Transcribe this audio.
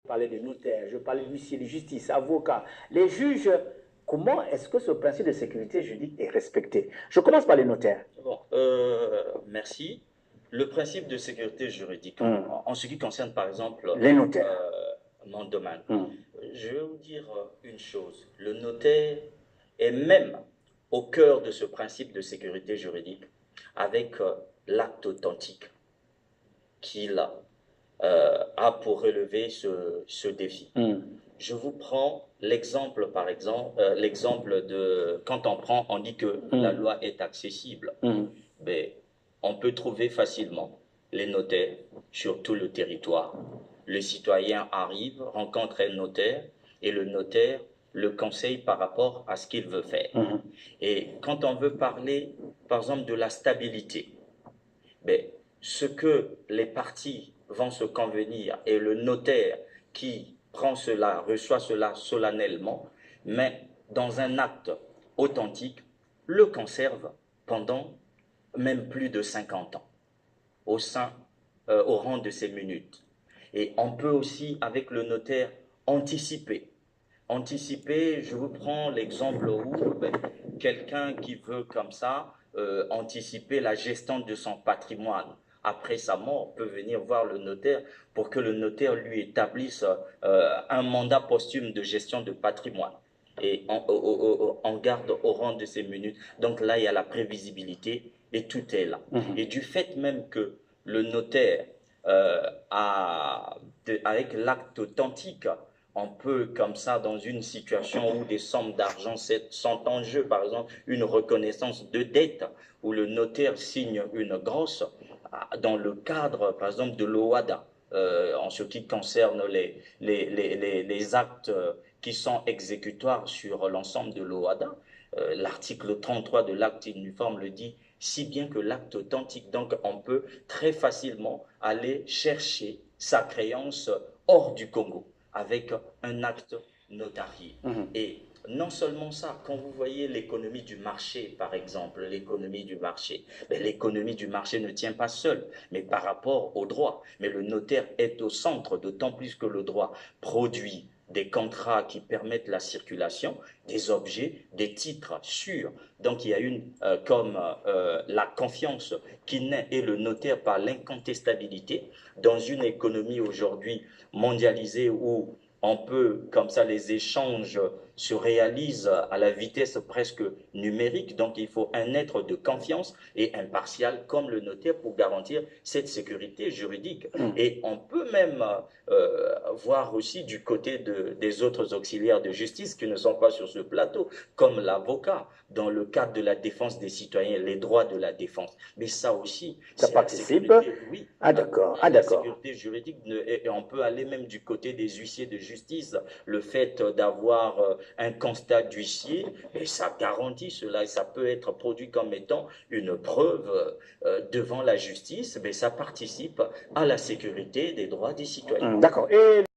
parlais de notaires, je parlais d'huissiers de justice, avocats, les juges. Comment est-ce que ce principe de sécurité juridique est respecté? Je commence par les notaires. Bon, merci. Le principe de sécurité juridique, en ce qui concerne par exemple les notaires, mon domaine, je vais vous dire une chose. Le notaire est même au cœur de ce principe de sécurité juridique avec l'acte authentique qu'il a pour relever ce défi. Je vous prends l'exemple, par exemple, l'exemple de quand on dit que la loi est accessible. Ben, on peut trouver facilement les notaires sur tout le territoire. Le citoyen arrive, rencontre un notaire et le notaire le conseille par rapport à ce qu'il veut faire. Et quand on veut parler, par exemple, de la stabilité, ben, ce que les parties vont se convenir et le notaire qui prend cela, reçoit cela solennellement, mais dans un acte authentique, le conserve pendant même plus de 50 ans au rang de ses minutes. Et on peut aussi, avec le notaire, anticiper. Anticiper, je vous prends l'exemple où quelqu'un qui veut comme ça anticiper la gestion de son patrimoine après sa mort peut venir voir le notaire pour que le notaire lui établisse un mandat posthume de gestion de patrimoine et on garde au rang de ses minutes. Donc là, il y a la prévisibilité et tout est là. Et du fait même que le notaire avec l'acte authentique, on peut, comme ça, dans une situation où des sommes d'argent sont en jeu, par exemple, une reconnaissance de dette, où le notaire signe une grosse, dans le cadre, par exemple, de l'OHADA, en ce qui concerne les actes qui sont exécutoires sur l'ensemble de l'OHADA, l'article 33 de l'acte uniforme le dit, si bien que l'acte authentique, donc on peut très facilement aller chercher sa créance hors du Congo avec un acte notarié. Et non seulement ça, quand vous voyez l'économie du marché, par exemple, l'économie du marché ne tient pas seule, mais par rapport au droit. Mais le notaire est au centre, d'autant plus que le droit produit des contrats qui permettent la circulation des objets, des titres sûrs. Donc il y a comme la confiance qui naît et le notaire par l'incontestabilité dans une économie aujourd'hui mondialisée où on peut, comme ça, les échanges se réalisent à la vitesse presque numérique. Donc, il faut un être de confiance et impartial comme le notaire pour garantir cette sécurité juridique. Et on peut même voir aussi du côté des autres auxiliaires de justice qui ne sont pas sur ce plateau, comme l'avocat, dans le cadre de la défense des citoyens, les droits de la défense. Mais ça aussi, ça participe. Oui, d'accord. La sécurité juridique, et on peut aller même du côté des huissiers de justice. Le fait d'avoir un constat d'huissier, et ça garantit cela, et ça peut être produit comme étant une preuve devant la justice, mais ça participe à la sécurité des droits des citoyens. D'accord. Et